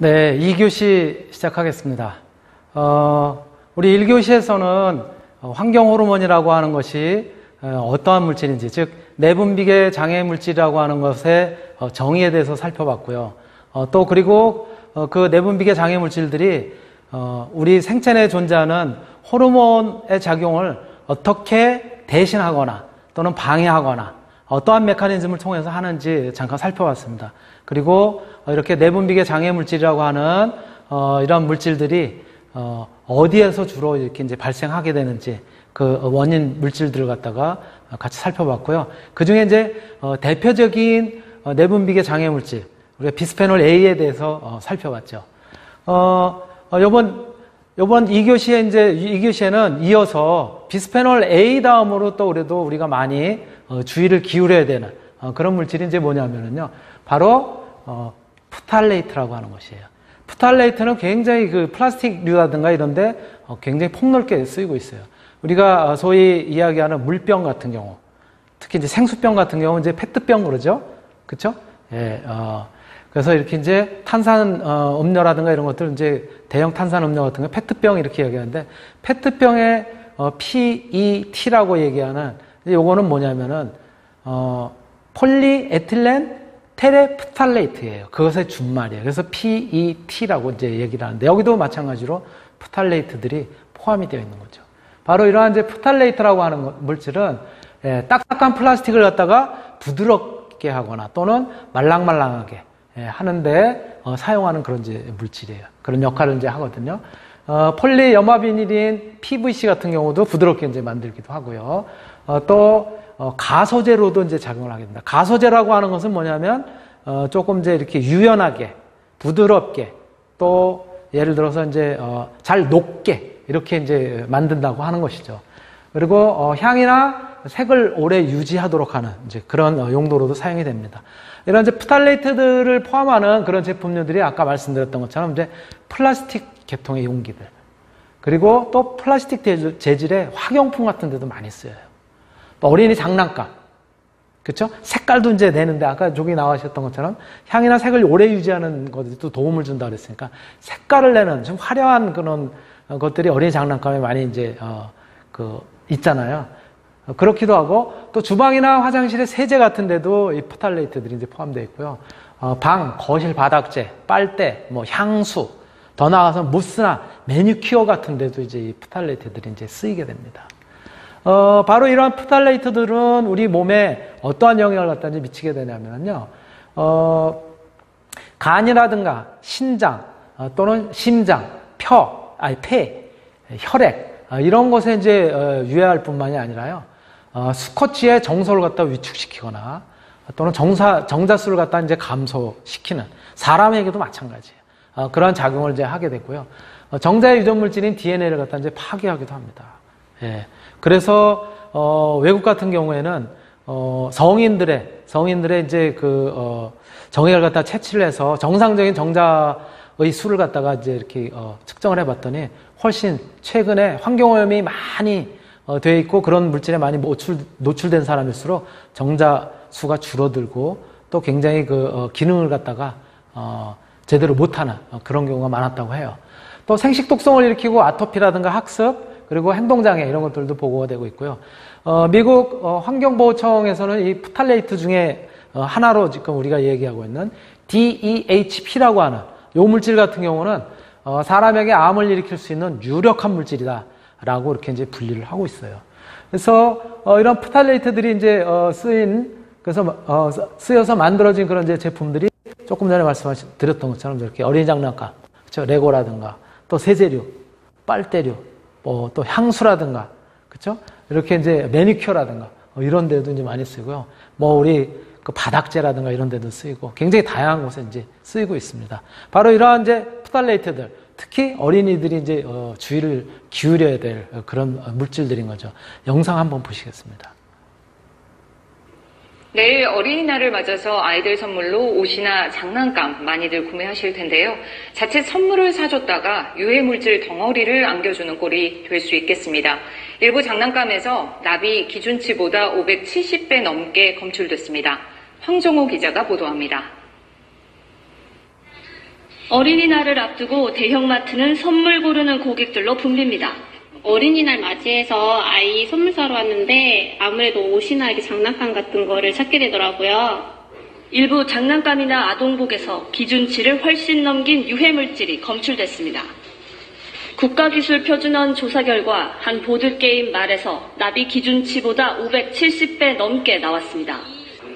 네, 2교시 시작하겠습니다. 우리 1교시에서는 환경호르몬이라고 하는 것이 어떠한 물질인지, 즉 내분비계 장애 물질이라고 하는 것의 정의에 대해서 살펴봤고요. 또 그리고 그 내분비계 장애 물질들이 우리 생체 내에 존재하는 호르몬의 작용을 어떻게 대신하거나 또는 방해하거나 어떠한 메커니즘을 통해서 하는지 잠깐 살펴봤습니다. 그리고 이렇게 내분비계 장애 물질이라고 하는 이런 물질들이 어디에서 주로 이렇게 이제 발생하게 되는지 그 원인 물질들을 갖다가 같이 살펴봤고요. 그 중에 이제 대표적인 내분비계 장애 물질, 우리가 비스페놀 A에 대해서 살펴봤죠. 요번 2교시에 이제 2교시에는 이어서 비스페놀 A 다음으로 또 그래도 우리가 많이 주의를 기울여야 되는 그런 물질이 이제 뭐냐면은요. 바로 프탈레이트라고 하는 것이에요. 프탈레이트는 굉장히 그 플라스틱류라든가 이런데 굉장히 폭넓게 쓰이고 있어요. 우리가 소위 이야기하는 물병 같은 경우, 특히 이제 생수병 같은 경우 이제 페트병 그러죠, 그렇죠? 예, 그래서 이렇게 이제 탄산 음료라든가 이런 것들 이제 대형 탄산 음료 같은 거 페트병 이렇게 얘기하는데 페트병의 PET라고 얘기하는 요거는 뭐냐면은 폴리에틸렌 테레프탈레이트예요. 그것의 준말이에요. 그래서 PET라고 이제 얘기를 하는데 여기도 마찬가지로 프탈레이트들이 포함이 되어 있는 거죠. 바로 이러한 이제 프탈레이트라고 하는 물질은 딱딱한 플라스틱을 갖다가 부드럽게 하거나 또는 말랑말랑하게 하는데 사용하는 그런 이제 물질이에요. 그런 역할을 이제 하거든요. 폴리염화비닐인 PVC 같은 경우도 부드럽게 이제 만들기도 하고요. 또 가소제로도 이제 작용을 하게 됩니다. 가소제라고 하는 것은 뭐냐면 조금 이제 이렇게 유연하게, 부드럽게, 또 예를 들어서 이제 잘 녹게 이렇게 이제 만든다고 하는 것이죠. 그리고 향이나 색을 오래 유지하도록 하는 이제 그런 용도로도 사용이 됩니다. 이런 이제 프탈레이트들을 포함하는 그런 제품들이 아까 말씀드렸던 것처럼 이제 플라스틱 계통의 용기들, 그리고 또 플라스틱 재질의 학용품 같은 데도 많이 쓰여요. 또 어린이 장난감, 그렇죠? 색깔도 이제 내는데 아까 저기 나와주셨던 것처럼 향이나 색을 오래 유지하는 것에도 도움을 준다 그랬으니까 색깔을 내는 좀 화려한 그런 것들이 어린이 장난감에 많이 이제 있잖아요. 그렇기도 하고 또 주방이나 화장실의 세제 같은 데도 이 프탈레이트들이 이제 포함되어 있고요. 방, 거실 바닥재, 빨대, 뭐 향수, 더 나아가서 무스나 매니큐어 같은 데도 이제 이 프탈레이트들이 이제 쓰이게 됩니다. 바로 이러한 프탈레이트들은 우리 몸에 어떠한 영향을 갖다 미치게 되냐면요. 간이라든가 신장, 또는 심장, 폐, 혈액, 이런 것에 이제 유해할 뿐만이 아니라요. 수컷쥐의 정서를 갖다 위축시키거나 또는 정자수를 갖다 이제 감소시키는 사람에게도 마찬가지예요. 그러한 작용을 이제 하게 되고요. 정자의 유전 물질인 DNA를 갖다 이제 파괴하기도 합니다. 예. 그래서 외국 같은 경우에는 성인들의 이제 정액을 갖다 채취를 해서 정상적인 정자의 수를 갖다가 이제 이렇게 측정을 해봤더니 훨씬 최근에 환경오염이 많이 되어 있고 그런 물질에 많이 노출된 사람일수록 정자 수가 줄어들고 또 굉장히 기능을 갖다가 제대로 못하는 그런 경우가 많았다고 해요. 또 생식 독성을 일으키고 아토피라든가 학습, 그리고 행동장애 이런 것들도 보고가 되고 있고요. 미국 환경보호청에서는 이 프탈레이트 중에 하나로 지금 우리가 얘기하고 있는 DEHP라고 하는 이 물질 같은 경우는 사람에게 암을 일으킬 수 있는 유력한 물질이다 라고 이렇게 이제 분리를 하고 있어요. 그래서 이런 프탈레이트들이 이제 쓰여서 만들어진 그런 이제 제품들이 조금 전에 말씀드렸던 것처럼 이렇게 어린이 장난감, 그렇죠? 레고라든가 또 세제류, 빨대류, 또 향수라든가, 그렇죠? 이렇게 이제 매니큐어라든가 이런 데도 이제 많이 쓰고요. 우리 그 바닥재라든가 이런 데도 쓰이고 굉장히 다양한 곳에 이제 쓰이고 있습니다. 바로 이러한 이제 프탈레이트들, 특히 어린이들이 이제 주의를 기울여야 될 그런 물질들인 거죠. 영상 한번 보시겠습니다. 내일 어린이날을 맞아서 아이들 선물로 옷이나 장난감 많이들 구매하실 텐데요. 자칫 선물을 사줬다가 유해물질 덩어리를 안겨주는 꼴이 될 수 있겠습니다. 일부 장난감에서 납이 기준치보다 570배 넘게 검출됐습니다. 황정호 기자가 보도합니다. 어린이날을 앞두고 대형마트는 선물 고르는 고객들로 붐빕니다. 어린이날 맞이해서 아이 선물 사러 왔는데 아무래도 옷이나 이렇게 장난감 같은 거를 찾게 되더라고요. 일부 장난감이나 아동복에서 기준치를 훨씬 넘긴 유해물질이 검출됐습니다. 국가기술표준원 조사 결과 한 보드게임 말에서 납이 기준치보다 570배 넘게 나왔습니다.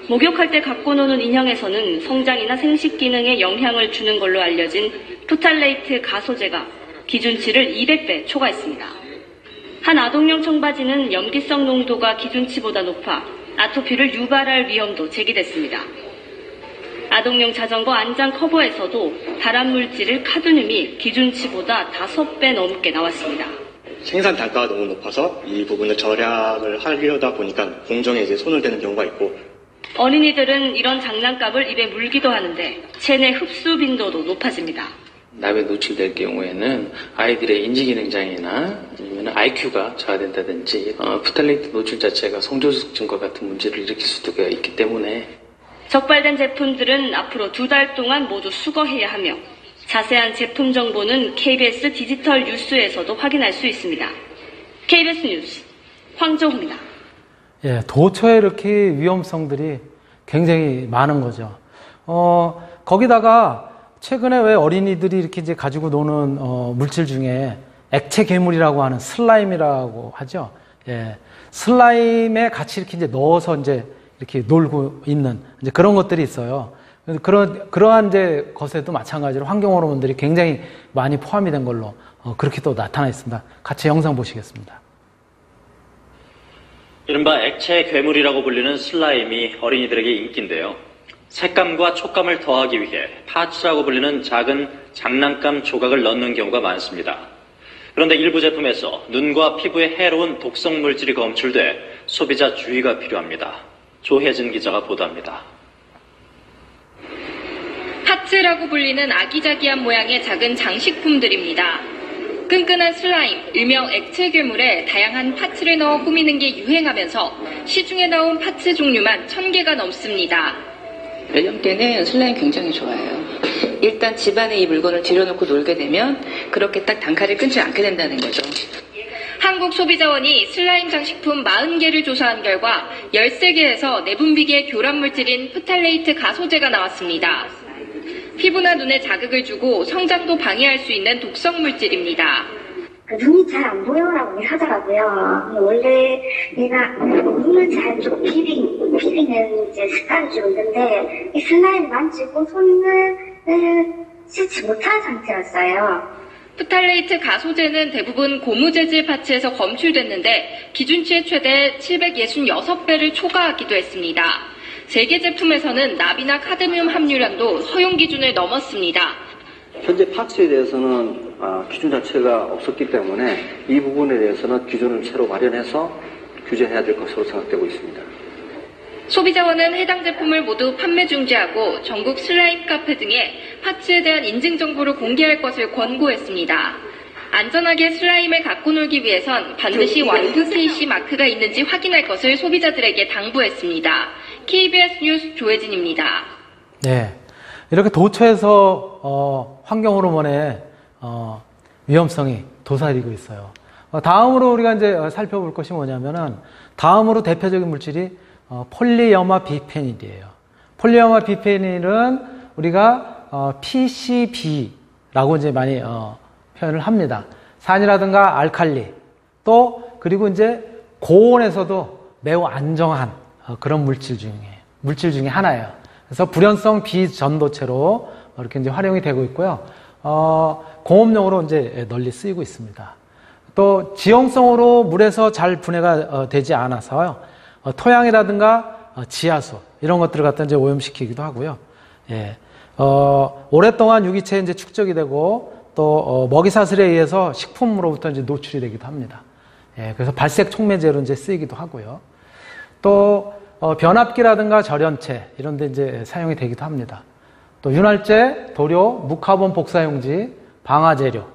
목욕할 때 갖고 노는 인형에서는 성장이나 생식 기능에 영향을 주는 걸로 알려진 프탈레이트 가소제가 기준치를 200배 초과했습니다. 한 아동용 청바지는 염기성 농도가 기준치보다 높아 아토피를 유발할 위험도 제기됐습니다. 아동용 자전거 안장 커버에서도 발암물질 카드뮴이 기준치보다 5배 넘게 나왔습니다. 생산 단가가 너무 높아서 이 부분을 절약을 하려다 보니까 공정에 이제 손을 대는 경우가 있고, 어린이들은 이런 장난감을 입에 물기도 하는데 체내 흡수 빈도도 높아집니다. 납에 노출될 경우에는 아이들의 인지기능 장애나 아니면 IQ가 저하된다든지 프탈레이트 노출 자체가 성조숙 증과 같은 문제를 일으킬 수도 있기 때문에 적발된 제품들은 앞으로 2달 동안 모두 수거해야 하며 자세한 제품 정보는 KBS 디지털 뉴스에서도 확인할 수 있습니다. KBS 뉴스 황정호입니다. 예, 도처에 이렇게 위험성들이 굉장히 많은 거죠. 거기다가 최근에 왜 어린이들이 이렇게 이제 가지고 노는 물질 중에 액체 괴물이라고 하는 슬라임이라고 하죠. 예, 슬라임에 같이 이렇게 이제 넣어서 이제 이렇게 놀고 있는 이제 그런 것들이 있어요. 그러한 이제 것에도 마찬가지로 환경 호르몬들이 굉장히 많이 포함이 된 걸로 그렇게 또 나타나 있습니다. 같이 영상 보시겠습니다. 이른바 액체 괴물이라고 불리는 슬라임이 어린이들에게 인기인데요. 색감과 촉감을 더하기 위해 파츠라고 불리는 작은 장난감 조각을 넣는 경우가 많습니다. 그런데 일부 제품에서 눈과 피부에 해로운 독성 물질이 검출돼 소비자 주의가 필요합니다. 조혜진 기자가 보도합니다. 파츠라고 불리는 아기자기한 모양의 작은 장식품들입니다. 끈끈한 슬라임, 일명 액체 괴물에 다양한 파츠를 넣어 꾸미는 게 유행하면서 시중에 나온 파츠 종류만 1000개가 넘습니다. 연령대는 슬라임 굉장히 좋아해요. 일단 집안에 이 물건을 들여놓고 놀게 되면 그렇게 딱 단칼에 끊지 않게 된다는 거죠. 한국소비자원이 슬라임 장식품 40개를 조사한 결과 13개에서 내분비계 교란물질인 프탈레이트 가소제가 나왔습니다. 피부나 눈에 자극을 주고 성장도 방해할 수 있는 독성 물질입니다. 눈이 잘 안 보여라고 하더라고요. 원래 내가 눈을 잘 좀 비비는 이제 습관이 좀 있는데 이 슬라임 만지고 손을 씻지 못한 상태였어요. 프탈레이트 가소제는 대부분 고무재질 파츠에서 검출됐는데 기준치의 최대 766배를 초과하기도 했습니다. 세계 제품에서는 납이나 카드뮴 함유량도 허용 기준을 넘었습니다. 현재 파츠에 대해서는 기준 자체가 없었기 때문에 이 부분에 대해서는 기준을 새로 마련해서 규제해야 될 것으로 생각되고 있습니다. 소비자원은 해당 제품을 모두 판매 중지하고 전국 슬라임 카페 등에 파츠에 대한 인증 정보를 공개할 것을 권고했습니다. 안전하게 슬라임을 갖고 놀기 위해선 반드시 Y2KC 마크가 있는지 확인할 것을 소비자들에게 당부했습니다. KBS 뉴스 조혜진입니다. 네, 이렇게 도처에서 환경 호르몬의 위험성이 도사리고 있어요. 다음으로 우리가 이제 살펴볼 것이 뭐냐면은 다음으로 대표적인 물질이 폴리어마 비페닐이에요. 폴리어마 비페닐은 우리가 PCB라고 이제 많이 표현을 합니다. 산이라든가 알칼리 또 그리고 이제 고온에서도 매우 안정한 그런 물질 중에 하나예요. 그래서 불연성 비전도체로 이렇게 이제 활용이 되고 있고요. 공업용으로 이제 널리 쓰이고 있습니다. 또 지용성으로 물에서 잘 분해가 되지 않아서요. 토양이라든가 지하수 이런 것들을 갖다 이제 오염시키기도 하고요. 예. 오랫동안 유기체에 이제 축적이 되고 또 먹이사슬에 의해서 식품으로부터 이제 노출이 되기도 합니다. 예. 그래서 발색 촉매제로 이제 쓰이기도 하고요. 또 변압기라든가 절연체 이런 데 이제 사용이 되기도 합니다. 또 윤활제, 도료, 무카본 복사용지, 방화재료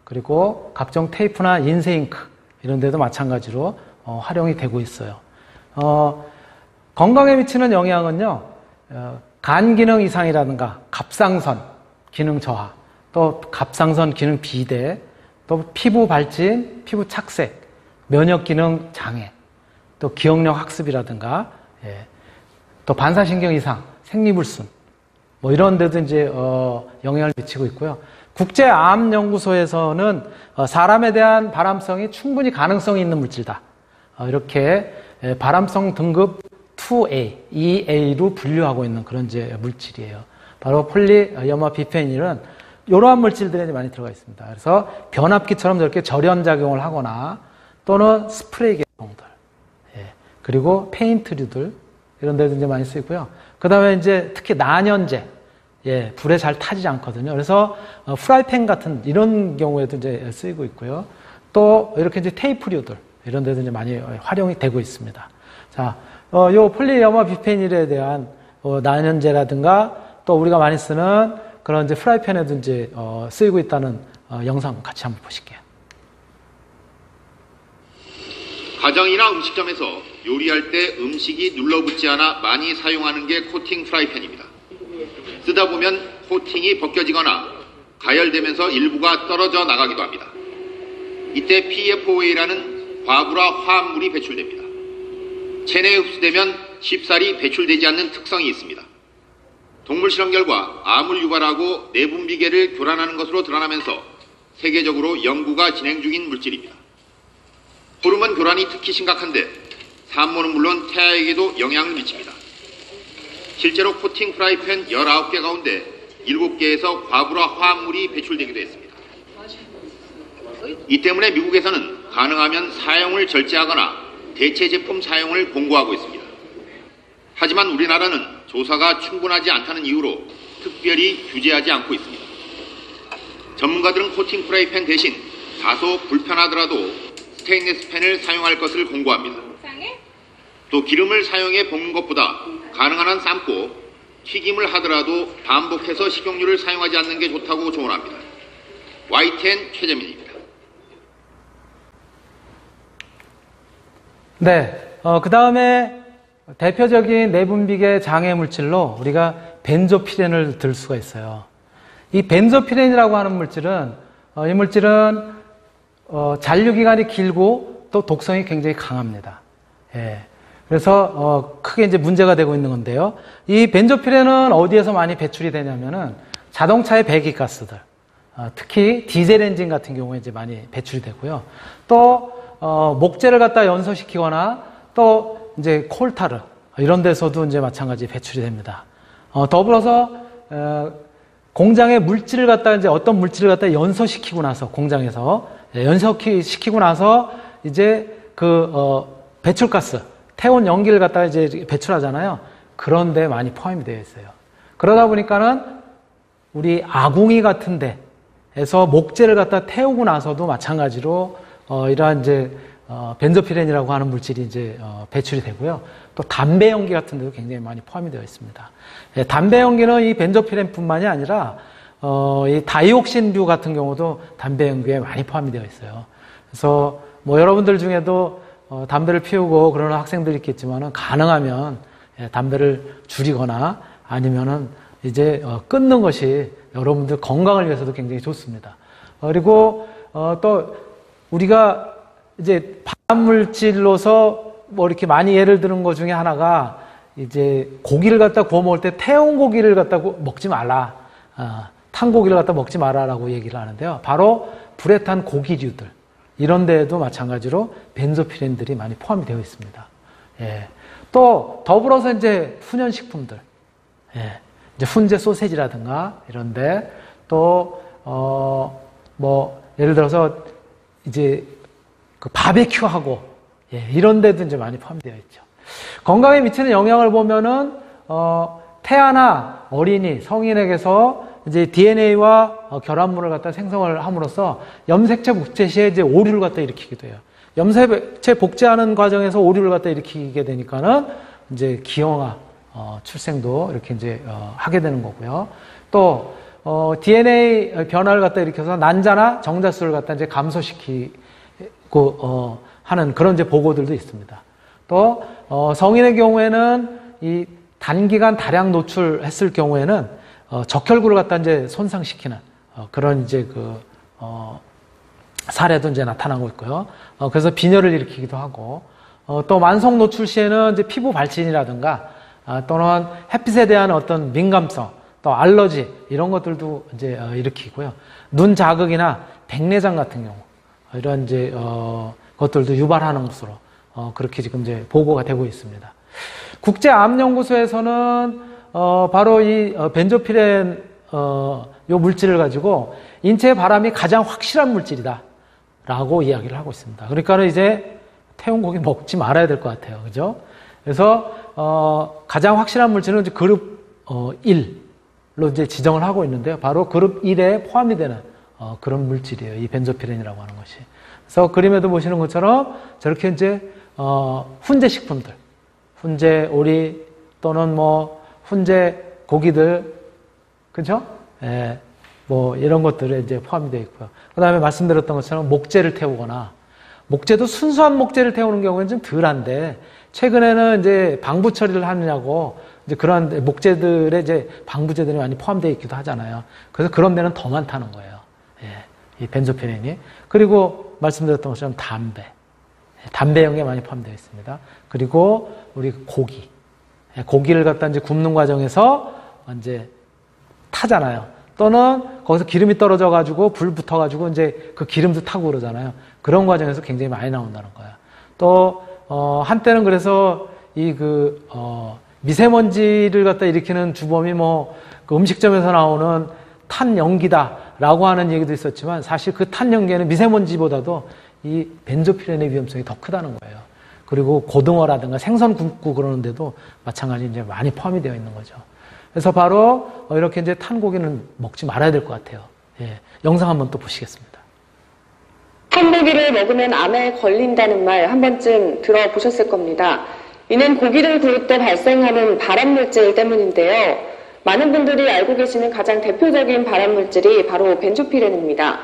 그리고 각종 테이프나 인쇄잉크 이런 데도 마찬가지로 활용이 되고 있어요. 건강에 미치는 영향은요, 간 기능 이상이라든가 갑상선 기능 저하, 또 갑상선 기능 비대, 또 피부 발진, 피부 착색, 면역 기능 장애, 또 기억력 학습이라든가, 예, 또 반사신경 이상, 생리불순, 뭐 이런 데도 이제 영향을 미치고 있고요. 국제암연구소에서는 사람에 대한 발암성이 충분히 가능성이 있는 물질이다. 이렇게 발암성 등급 2A, 2A로 분류하고 있는 그런 이제 물질이에요. 바로 폴리염화 비페닌은 이러한 물질들이 많이 들어가 있습니다. 그래서 변압기처럼 저렇게 절연작용을 하거나 또는 스프레이 계통들, 예, 그리고 페인트류들 이런 데도 이제 많이 쓰이고요. 그 다음에 이제 특히 난연제, 예, 불에 잘 타지 않거든요. 그래서 프라이팬 같은 이런 경우에도 이제 쓰이고 있고요. 또 이렇게 이제 테이프류들 이런 데도 이제 많이 활용이 되고 있습니다. 자, 요 폴리염화 비페닐에 대한 난연제라든가 또 우리가 많이 쓰는 그런 이제 프라이팬에도 이제 쓰이고 있다는 영상 같이 한번 보실게요. 가정이나 음식점에서 요리할 때 음식이 눌러붙지 않아 많이 사용하는 게 코팅 프라이팬입니다. 쓰다 보면 코팅이 벗겨지거나 가열되면서 일부가 떨어져 나가기도 합니다. 이때 PFOA라는 과불화 화합물이 배출됩니다. 체내에 흡수되면 쉽사리 배출되지 않는 특성이 있습니다. 동물 실험 결과 암을 유발하고 내분비계를 교란하는 것으로 드러나면서 세계적으로 연구가 진행 중인 물질입니다. 호르몬 교란이 특히 심각한데 산모는 물론 태아에게도 영향을 미칩니다. 실제로 코팅 프라이팬 19개 가운데 7개에서 과불화 화합물이 배출되기도 했습니다. 이 때문에 미국에서는 가능하면 사용을 절제하거나 대체 제품 사용을 공고하고 있습니다. 하지만 우리나라는 조사가 충분하지 않다는 이유로 특별히 규제하지 않고 있습니다. 전문가들은 코팅 프라이팬 대신 다소 불편하더라도 스테인리스 팬을 사용할 것을 공고합니다. 또 기름을 사용해 볶는 것보다 가능한 한 삶고 튀김을 하더라도 반복해서 식용유를 사용하지 않는 게 좋다고 조언합니다. YTN 최재민입니다. 네, 그 다음에 대표적인 내분비계 장애 물질로 우리가 벤조피렌을 들 수가 있어요. 이 벤조피렌이라고 하는 물질은 이 물질은 잔류기간이 길고 또 독성이 굉장히 강합니다. 예. 그래서 크게 이제 문제가 되고 있는 건데요. 이 벤조피렌은 어디에서 많이 배출이 되냐면은 자동차의 배기가스들, 특히 디젤 엔진 같은 경우에 이제 많이 배출이 되고요. 또 목재를 갖다 연소시키거나 또 이제 콜타르 이런 데서도 이제 마찬가지 배출이 됩니다. 더불어서 공장에 물질을 갖다 이제 어떤 물질을 갖다 연소시키고 나서 공장에서 연소시키고 나서 이제 그 배출가스 태온 연기를 갖다가 이제 배출하잖아요. 그런 데 많이 포함이 되어 있어요. 그러다 보니까는 우리 아궁이 같은 데에서 목재를 갖다 태우고 나서도 마찬가지로 이러한 이제 벤조피렌이라고 하는 물질이 이제 배출이 되고요. 또 담배 연기 같은 데도 굉장히 많이 포함이 되어 있습니다. 예, 담배 연기는 이 벤조피렌뿐만이 아니라 이 다이옥신류 같은 경우도 담배 연기에 많이 포함이 되어 있어요. 그래서 뭐 여러분들 중에도 담배를 피우고 그러는 학생들이 있겠지만은 가능하면 담배를 줄이거나 아니면은 이제 끊는 것이 여러분들 건강을 위해서도 굉장히 좋습니다. 그리고 또 우리가 이제 발암물질로서 뭐 이렇게 많이 예를 드는 것 중에 하나가 이제 고기를 갖다 구워 먹을 때 태운 고기를 갖다 먹지 말라, 탄 고기를 갖다 먹지 마라라고 얘기를 하는데요. 바로 불에 탄 고기류들 이런 데에도 마찬가지로 벤조피렌들이 많이 포함이 되어 있습니다. 예. 또 더불어서 이제 훈연식품들, 예. 이제 훈제 소세지라든가 이런데 또 뭐 예를 들어서 이제 그 바베큐하고 예. 이런 데도 이제 많이 포함되어 있죠. 건강에 미치는 영향을 보면은 태아나 어린이, 성인에게서 이제 DNA와 결합물을 갖다 생성을 함으로써 염색체 복제 시에 이제 오류를 갖다 일으키기도 해요. 염색체 복제하는 과정에서 오류를 갖다 일으키게 되니까는 이제 기형아 출생도 이렇게 이제 하게 되는 거고요. 또 DNA 변화를 갖다 일으켜서 난자나 정자수를 갖다 이제 감소시키고 하는 그런 이제 보고들도 있습니다. 또 성인의 경우에는 이 단기간 다량 노출했을 경우에는 적혈구를 갖다 이제 손상시키는 그런 이제 사례도 이제 나타나고 있고요. 그래서 빈혈을 일으키기도 하고, 또 만성 노출 시에는 이제 피부 발진이라든가, 또는 햇빛에 대한 어떤 민감성, 또 알러지, 이런 것들도 이제 일으키고요. 눈 자극이나 백내장 같은 경우, 이런 이제, 것들도 유발하는 것으로, 그렇게 지금 이제 보고가 되고 있습니다. 국제암연구소에서는, 바로 이 벤조피렌, 요 물질을 가지고 인체의 바람이 가장 확실한 물질이다. 라고 이야기를 하고 있습니다. 그러니까 이제 태운 고기 먹지 말아야 될 것 같아요. 그죠? 그래서, 가장 확실한 물질은 이제 그룹, 1로 이제 지정을 하고 있는데요. 바로 그룹 1에 포함이 되는, 그런 물질이에요. 이 벤조피렌이라고 하는 것이. 그래서 그림에도 보시는 것처럼 저렇게 이제, 훈제 식품들, 훈제 오리 또는 뭐, 훈제 고기들, 그죠? 예, 뭐, 이런 것들에 이제 포함이 되어 있고요. 그 다음에 말씀드렸던 것처럼 목재를 태우거나, 목재도 순수한 목재를 태우는 경우는 좀 덜한데, 최근에는 이제 방부 처리를 하느냐고, 이제 그런 목재들의 이제 방부제들이 많이 포함되어 있기도 하잖아요. 그래서 그런 데는 더 많다는 거예요. 예, 이 벤조피렌이. 그리고 말씀드렸던 것처럼 담배. 담배용에 많이 포함되어 있습니다. 그리고 우리 고기. 고기를 갖다 이제 굽는 과정에서 이제 타잖아요. 또는 거기서 기름이 떨어져가지고 불 붙어가지고 이제 그 기름도 타고 그러잖아요. 그런 과정에서 굉장히 많이 나온다는 거예요. 또, 한때는 그래서 미세먼지를 갖다 일으키는 주범이 그 음식점에서 나오는 탄 연기다라고 하는 얘기도 있었지만 사실 그 탄 연기에는 미세먼지보다도 이 벤조피렌의 위험성이 더 크다는 거예요. 그리고 고등어라든가 생선 굽고 그러는데도 마찬가지 이제 많이 포함이 되어 있는 거죠. 그래서 바로 이렇게 이제 탄 고기는 먹지 말아야 될 것 같아요. 예, 영상 한번 또 보시겠습니다. 탄 고기를 먹으면 암에 걸린다는 말 한 번쯤 들어보셨을 겁니다. 이는 고기를 구울 때 발생하는 발암물질 때문인데요. 많은 분들이 알고 계시는 가장 대표적인 발암물질이 바로 벤조피렌입니다.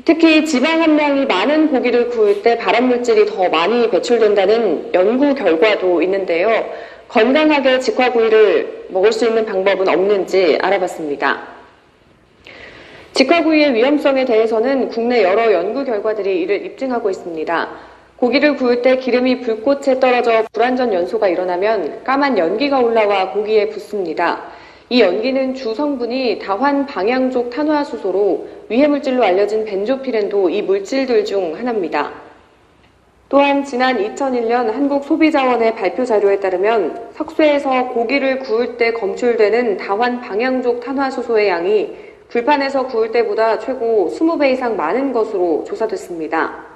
특히 지방 함량이 많은 고기를 구울 때 발암물질이 더 많이 배출된다는 연구 결과도 있는데요. 건강하게 직화구이를 먹을 수 있는 방법은 없는지 알아봤습니다. 직화구이의 위험성에 대해서는 국내 여러 연구 결과들이 이를 입증하고 있습니다. 고기를 구울 때 기름이 불꽃에 떨어져 불완전 연소가 일어나면 까만 연기가 올라와 고기에 붙습니다. 이 연기는 주 성분이 다환 방향족 탄화수소로 위해물질로 알려진 벤조피렌도 이 물질들 중 하나입니다. 또한 지난 2001년 한국소비자원의 발표 자료에 따르면 석쇠에서 고기를 구울 때 검출되는 다환 방향족 탄화수소의 양이 불판에서 구울 때보다 최고 20배 이상 많은 것으로 조사됐습니다.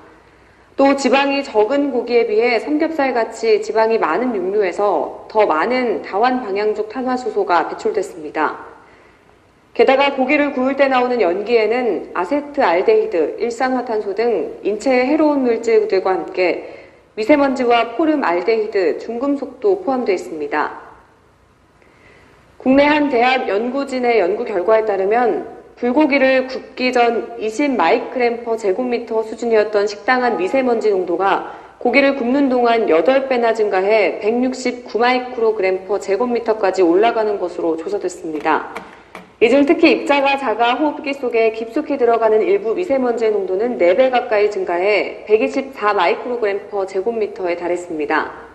또 지방이 적은 고기에 비해 삼겹살같이 지방이 많은 육류에서 더 많은 다환 방향족 탄화수소가 배출됐습니다. 게다가 고기를 구울 때 나오는 연기에는 아세트알데히드, 일산화탄소 등 인체에 해로운 물질들과 함께 미세먼지와 포름알데히드, 중금속도 포함되어 있습니다. 국내 한 대학 연구진의 연구 결과에 따르면 불고기를 굽기 전 20마이크램/제곱미터 수준이었던 식당한 미세먼지 농도가 고기를 굽는 동안 8배나 증가해 169마이크로그램/제곱미터까지 올라가는 것으로 조사됐습니다. 이 중 특히 입자가 작아 호흡기 속에 깊숙이 들어가는 일부 미세먼지의 농도는 4배 가까이 증가해 124마이크로그램/제곱미터에 달했습니다.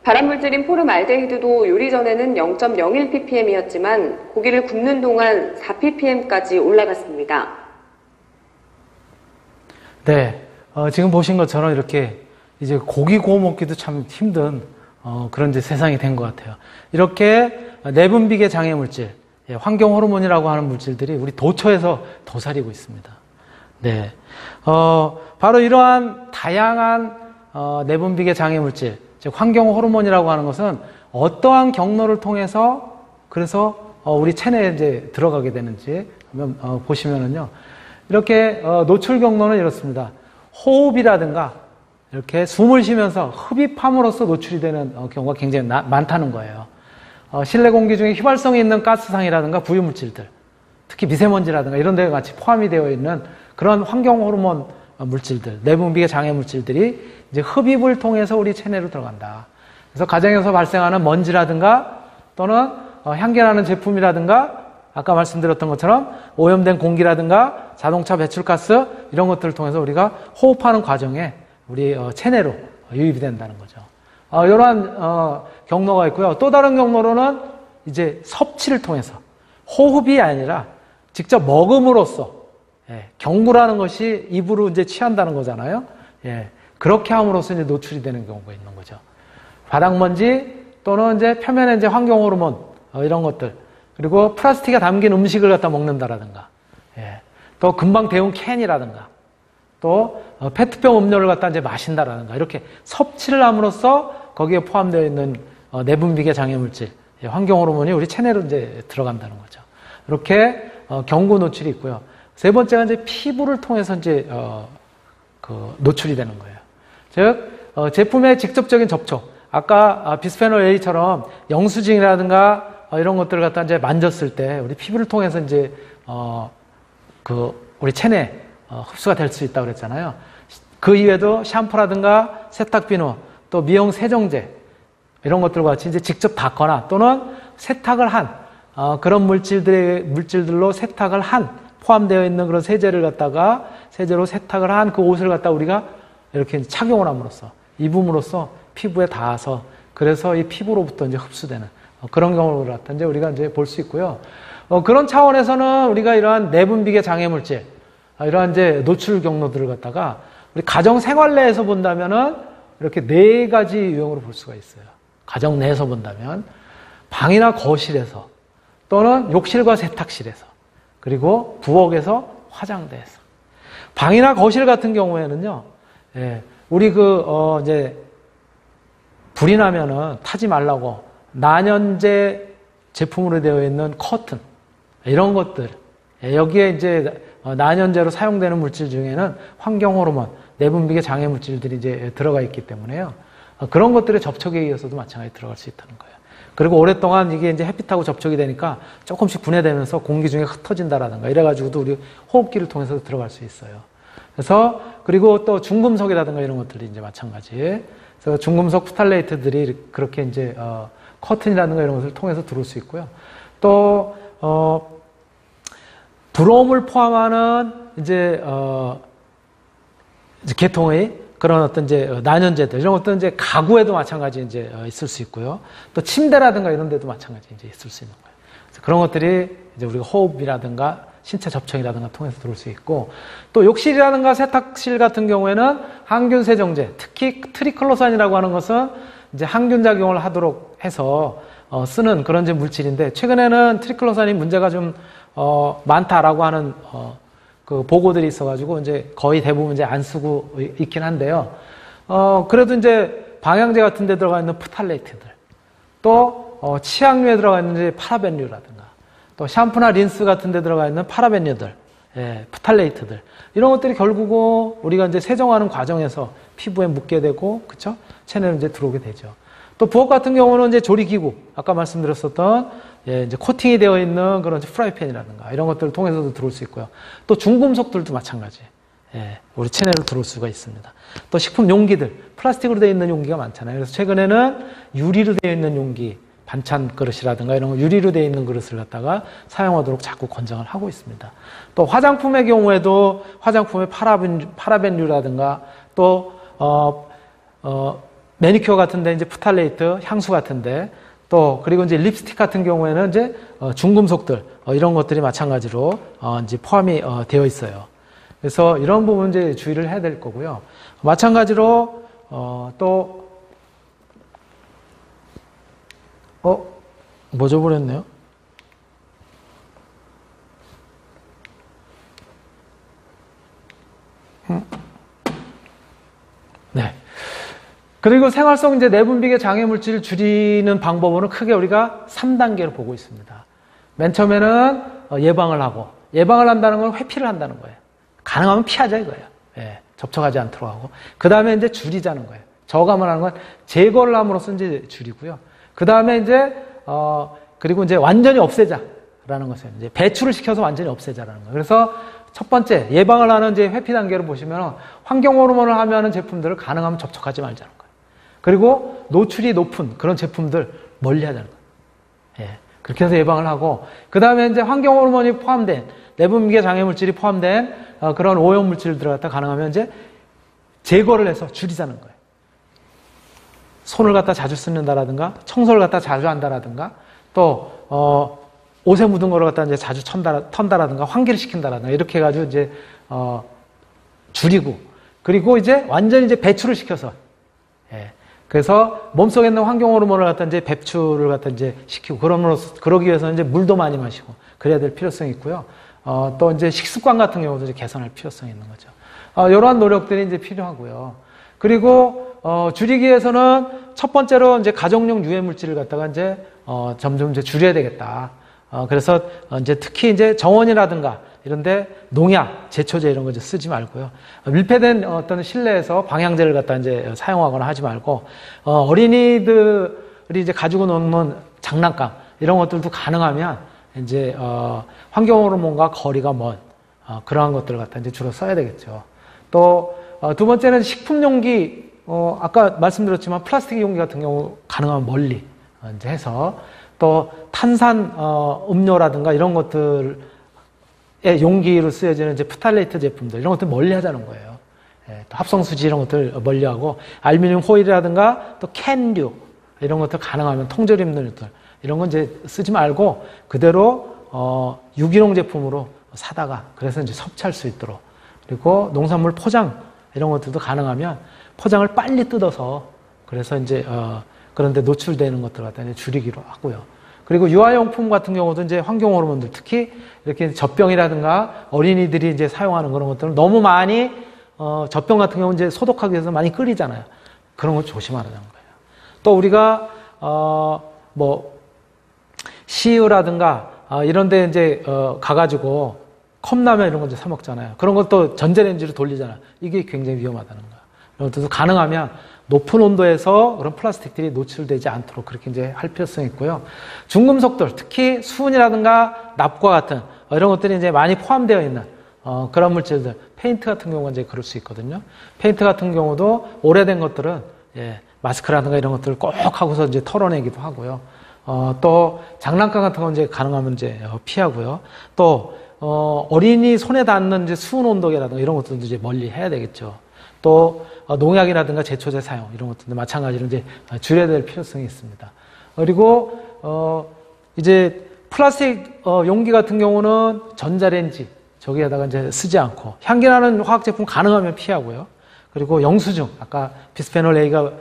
발암물질인 포름알데히드도 요리 전에는 0.01ppm이었지만 고기를 굽는 동안 4ppm까지 올라갔습니다. 네, 지금 보신 것처럼 이렇게 이제 고기 구워 먹기도 참 힘든 그런 이제 세상이 된 것 같아요. 이렇게 내분비계 장애 물질, 환경 호르몬이라고 하는 물질들이 우리 도처에서 도사리고 있습니다. 네, 바로 이러한 다양한 내분비계 장애 물질, 즉 환경 호르몬이라고 하는 것은 어떠한 경로를 통해서 그래서 우리 체내에 이제 들어가게 되는지 한번 보시면은요. 이렇게 노출 경로는 이렇습니다. 호흡이라든가 이렇게 숨을 쉬면서 흡입함으로써 노출이 되는 경우가 굉장히 많다는 거예요. 실내 공기 중에 휘발성이 있는 가스상이라든가 부유물질들, 특히 미세먼지라든가 이런 데가 같이 포함이 되어 있는 그런 환경 호르몬 물질들, 내분비계 장애 물질들이 이제 흡입을 통해서 우리 체내로 들어간다. 그래서 가정에서 발생하는 먼지라든가 또는 향기나는 제품이라든가 아까 말씀드렸던 것처럼 오염된 공기라든가 자동차 배출가스 이런 것들을 통해서 우리가 호흡하는 과정에 우리 체내로 유입이 된다는 거죠. 이러한 경로가 있고요. 또 다른 경로로는 이제 섭취를 통해서 호흡이 아니라 직접 먹음으로써 경구라는 것이 입으로 이제 취한다는 거잖아요. 그렇게 함으로써 이제 노출이 되는 경우가 있는 거죠. 바닥먼지 또는 이제 표면에 이제 환경 호르몬 이런 것들 그리고 플라스틱에 담긴 음식을 갖다 먹는다라든가 또 금방 데운 캔이라든가 또 페트병 음료를 갖다 이제 마신다라든가 이렇게 섭취를 함으로써 거기에 포함되어 있는 내분비계 장애물질, 환경 호르몬이 우리 체내로 이제 들어간다는 거죠. 이렇게 경구 노출이 있고요. 세 번째가 이제 피부를 통해서 이제 그 노출이 되는 거예요. 즉 제품의 직접적인 접촉. 아까 비스페놀 A처럼 영수증이라든가 이런 것들을 갖다 이제 만졌을 때 우리 피부를 통해서 이제 우리 체내 흡수가 될 수 있다고 그랬잖아요. 그 이외에도 샴푸라든가 세탁비누 또 미용 세정제 이런 것들과 같이 이제 직접 닦거나 또는 세탁을 한 그런 물질들로 세탁을 한 포함되어 있는 그런 세제로 세탁을 한 그 옷을 갖다 우리가 이렇게 착용을 함으로써 입음으로써 피부에 닿아서 그래서 이 피부로부터 이제 흡수되는 그런 경우를 갖다 이제 우리가 이제 볼 수 있고요. 그런 차원에서는 우리가 이러한 내분비계 장애물질, 이러한 이제 노출 경로들을 갖다가 우리 가정 생활 내에서 본다면은 이렇게 네 가지 유형으로 볼 수가 있어요. 가정 내에서 본다면 방이나 거실에서 또는 욕실과 세탁실에서 그리고 부엌에서 화장대에서 방이나 거실 같은 경우에는요, 우리 이제 불이 나면은 타지 말라고 난연제 제품으로 되어 있는 커튼 이런 것들 여기에 이제 난연제로 사용되는 물질 중에는 환경 호르몬, 내분비계 장애 물질들이 이제 들어가 있기 때문에요. 그런 것들의 접촉에 의해서도 마찬가지로 들어갈 수 있다는 거예요. 그리고 오랫동안 이게 이제 햇빛하고 접촉이 되니까 조금씩 분해되면서 공기 중에 흩어진다라든가 이래가지고도 우리 호흡기를 통해서 들어갈 수 있어요. 그래서 그리고 또 중금속이라든가 이런 것들이 이제 마찬가지. 그래서 중금속 프탈레이트들이 그렇게 이제 커튼이라든가 이런 것을 통해서 들어올 수 있고요. 또 브롬을 포함하는 이제 계통의 그런 어떤 이제 난연제들 이런 것들은 이제 가구에도 마찬가지 이제 있을 수 있고요. 또 침대라든가 이런 데도 마찬가지 이제 있을 수 있는 거예요. 그래서 그런 것들이 이제 우리가 호흡이라든가 신체 접촉이라든가 통해서 들어올 수 있고 또 욕실이라든가 세탁실 같은 경우에는 항균 세정제, 특히 트리클로산이라고 하는 것은 이제 항균 작용을 하도록 해서 쓰는 그런 이제 물질인데 최근에는 트리클로산이 문제가 좀 많다라고 하는 그 보고들이 있어가지고 이제 거의 대부분 이제 안 쓰고 있긴 한데요. 그래도 이제 방향제 같은 데 들어가 있는 프탈레이트들 또 치약류에 들어가 있는 이제 파라벤류라든가 또 샴푸나 린스 같은 데 들어가 있는 파라벤류들, 프탈레이트들 이런 것들이 결국은 우리가 이제 세정하는 과정에서 피부에 묻게 되고 그쵸? 체내로 이제 들어오게 되죠. 또 부엌 같은 경우는 이제 조리기구 아까 말씀드렸었던 이제 코팅이 되어 있는 그런 프라이팬이라든가 이런 것들을 통해서도 들어올 수 있고요. 또 중금속들도 마찬가지. 우리 체내로 들어올 수가 있습니다. 또 식품 용기들, 플라스틱으로 되어 있는 용기가 많잖아요. 그래서 최근에는 유리로 되어 있는 용기, 반찬 그릇이라든가 이런 거 유리로 되어 있는 그릇을 갖다가 사용하도록 자꾸 권장을 하고 있습니다. 또 화장품의 경우에도 화장품의 파라벤류라든가 또 매니큐어 같은데 이제 프탈레이트, 향수 같은데 또 그리고 이제 립스틱 같은 경우에는 이제 중금속들 이런 것들이 마찬가지로 이제 포함이 되어 있어요. 그래서 이런 부분 이제 주의를 해야 될 거고요. 마찬가지로 또 뭐 줘버렸네요. 네. 그리고 생활성 이제 내분비계 장애 물질을 줄이는 방법으로는 크게 우리가 3단계로 보고 있습니다. 맨 처음에는 예방을 하고, 예방을 한다는 건 회피를 한다는 거예요. 가능하면 피하자 이거예요. 접촉하지 않도록 하고. 그 다음에 이제 줄이자는 거예요. 저감을 하는 건 제거를 함으로써 이제 줄이고요. 그 다음에 이제 그리고 이제 완전히 없애자라는 것을 이제 배출을 시켜서 완전히 없애자라는 거예요. 그래서 첫 번째 예방을 하는 이제 회피 단계를 보시면 환경 호르몬을 함유하는 제품들을 가능하면 접촉하지 말자는 거예요. 그리고 노출이 높은 그런 제품들 멀리 하자는 거예요. 그렇게 해서 예방을 하고, 그 다음에 이제 환경 호르몬이 포함된, 내분비계 장애 물질이 포함된 그런 오염 물질들을 갖다 가능하면 이제 제거를 해서 줄이자는 거예요. 손을 갖다 자주 씻는다라든가, 청소를 갖다 자주 한다라든가, 또, 옷에 묻은 거를 갖다 이제 자주 턴다라든가, 환기를 시킨다라든가, 이렇게 해가지고 이제, 줄이고, 그리고 이제 완전히 이제 배출을 시켜서, 예. 그래서 몸속에 있는 환경 호르몬을 갖다 이제 배출을 갖다 이제 시키고, 그러기 위해서는 이제 물도 많이 마시고, 그래야 될 필요성이 있고요. 또 이제 식습관 같은 경우도 이제 개선할 필요성이 있는 거죠. 이러한 노력들이 이제 필요하고요. 그리고, 줄이기 위해서는 첫 번째로 이제 가정용 유해 물질을 갖다가 이제, 점점 이제 줄여야 되겠다. 그래서 이제 특히 이제 정원이라든가 이런데 농약, 제초제 이런 거 이제 쓰지 말고요. 밀폐된 어떤 실내에서 방향제를 갖다 이제 사용하거나 하지 말고, 어린이들이 이제 가지고 노는 장난감 이런 것들도 가능하면 이제 환경 호르몬과 거리가 먼 그러한 것들을 갖다 이제 주로 써야 되겠죠. 또 두 번째는 식품 용기, 아까 말씀드렸지만 플라스틱 용기 같은 경우 가능하면 멀리 이제 해서, 또 탄산 음료라든가 이런 것들의 용기로 쓰여지는 이제 프탈레이트 제품들 이런 것들 멀리 하자는 거예요. 예, 또 합성수지 이런 것들 멀리하고, 알루미늄 호일이라든가 또 캔류 이런 것들 가능하면 통조림들 이런 건 이제 쓰지 말고 그대로 유기농 제품으로 사다가 그래서 이제 섭취할 수 있도록, 그리고 농산물 포장 이런 것들도 가능하면 포장을 빨리 뜯어서 그래서 이제 그런데 노출되는 것들 갖다 이제 줄이기로 하고요. 그리고 유아용품 같은 경우도 이제 환경 호르몬들, 특히 이렇게 젖병이라든가 어린이들이 이제 사용하는 그런 것들은 너무 많이 젖병 같은 경우는 이제 소독하기 위해서 많이 끓이잖아요. 그런 거 조심하라는 거예요. 또 우리가 뭐 CU라든가 이런데 이제 가가지고 컵라면 이런 거 이제 사 먹잖아요. 그런 것도 전자레인지로 돌리잖아요. 이게 굉장히 위험하다는 거예요. 이런 것도 가능하면 높은 온도에서 그런 플라스틱들이 노출되지 않도록 그렇게 이제 할 필요성이 있고요. 중금속들, 특히 수은이라든가 납과 같은 이런 것들이 이제 많이 포함되어 있는 그런 물질들, 페인트 같은 경우가 이제 그럴 수 있거든요. 페인트 같은 경우도 오래된 것들은 마스크라든가 이런 것들을 꼭 하고서 이제 털어내기도 하고요. 또 장난감 같은 건 이제 가능하면 이제 피하고요. 또 어린이 손에 닿는 이제 수은 온도계라든가 이런 것들도 이제 멀리 해야 되겠죠. 또 농약이라든가 제초제 사용 이런 것들도 마찬가지로 이제 줄여야 될 필요성이 있습니다. 그리고 이제 플라스틱 용기 같은 경우는 전자레인지 저기에다가 이제 쓰지 않고, 향기나는 화학 제품 가능하면 피하고요. 그리고 영수증, 아까 비스페놀 A가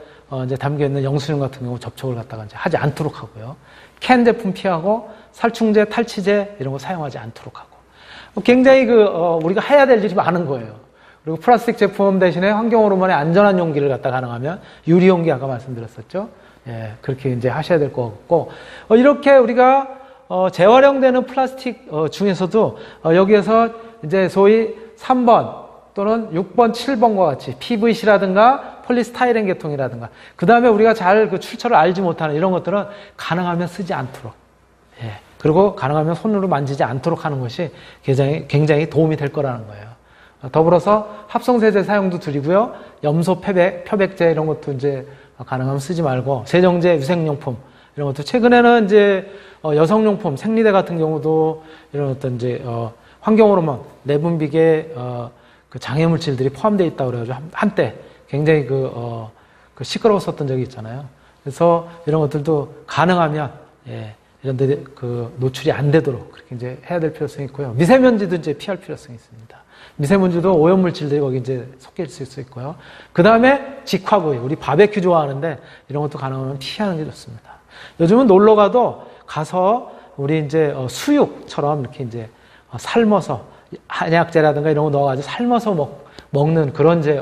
이제 담겨 있는 영수증 같은 경우 접촉을 갖다가 이제 하지 않도록 하고요. 캔 제품 피하고, 살충제, 탈취제 이런 거 사용하지 않도록 하고. 굉장히 우리가 해야 될 일이 많은 거예요. 그리고 플라스틱 제품 대신에 환경 호르몬의 안전한 용기를 갖다 가능하면 유리 용기 아까 말씀드렸었죠. 예, 그렇게 이제 하셔야 될 것 같고, 이렇게 우리가 재활용되는 플라스틱 중에서도 여기에서 이제 소위 3번 또는 6번, 7번과 같이 PVC라든가 폴리스타이렌 계통이라든가, 그 다음에 우리가 잘 그 출처를 알지 못하는 이런 것들은 가능하면 쓰지 않도록, 예, 그리고 가능하면 손으로 만지지 않도록 하는 것이 굉장히 도움이 될 거라는 거예요. 더불어서 합성세제 사용도 줄이고요. 염소 표백제 이런 것도 이제 가능하면 쓰지 말고, 세정제, 위생용품 이런 것도, 최근에는 이제 여성용품, 생리대 같은 경우도 이런 어떤 이제 환경 호르몬, 내분비계 그 장애 물질들이 포함되어 있다고 그래가지고 한때 굉장히 그 시끄러웠었던 적이 있잖아요. 그래서 이런 것들도 가능하면 이런 데 그 노출이 안 되도록 그렇게 이제 해야 될 필요성이 있고요. 미세먼지도 이제 피할 필요성이 있습니다. 미세먼지도 오염 물질들이 거기 이제 섞여 있을 수 있고요. 그 다음에 직화구이, 우리 바베큐 좋아하는데 이런 것도 가능하면 피하는 게 좋습니다. 요즘은 놀러 가서 우리 이제 수육처럼 이렇게 이제 삶아서 한약재라든가 이런 거 넣어가지고 삶아서 먹는 그런 이제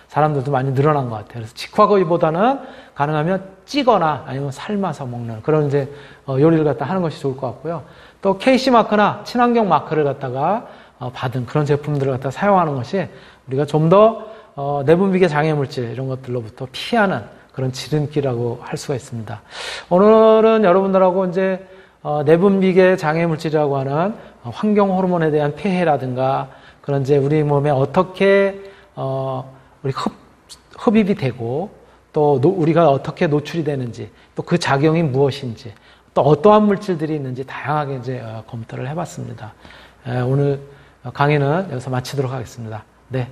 사람들도 많이 늘어난 것 같아요. 그래서 직화구이보다는 가능하면 찌거나 아니면 삶아서 먹는 그런 이제 요리를 갖다 하는 것이 좋을 것 같고요. 또 KC 마크나 친환경 마크를 갖다가 받은 그런 제품들을 갖다 사용하는 것이 우리가 좀 더 내분비계 장애 물질 이런 것들로부터 피하는 그런 지름길이라고 할 수가 있습니다. 오늘은 여러분들하고 이제 내분비계 장애 물질이라고 하는 환경 호르몬에 대한 폐해라든가 그런 이제 우리 몸에 어떻게 우리 흡입이 되고 또 우리가 어떻게 노출이 되는지 또 그 작용이 무엇인지 또 어떠한 물질들이 있는지 다양하게 이제 검토를 해봤습니다. 오늘 강의는 여기서 마치도록 하겠습니다. 네.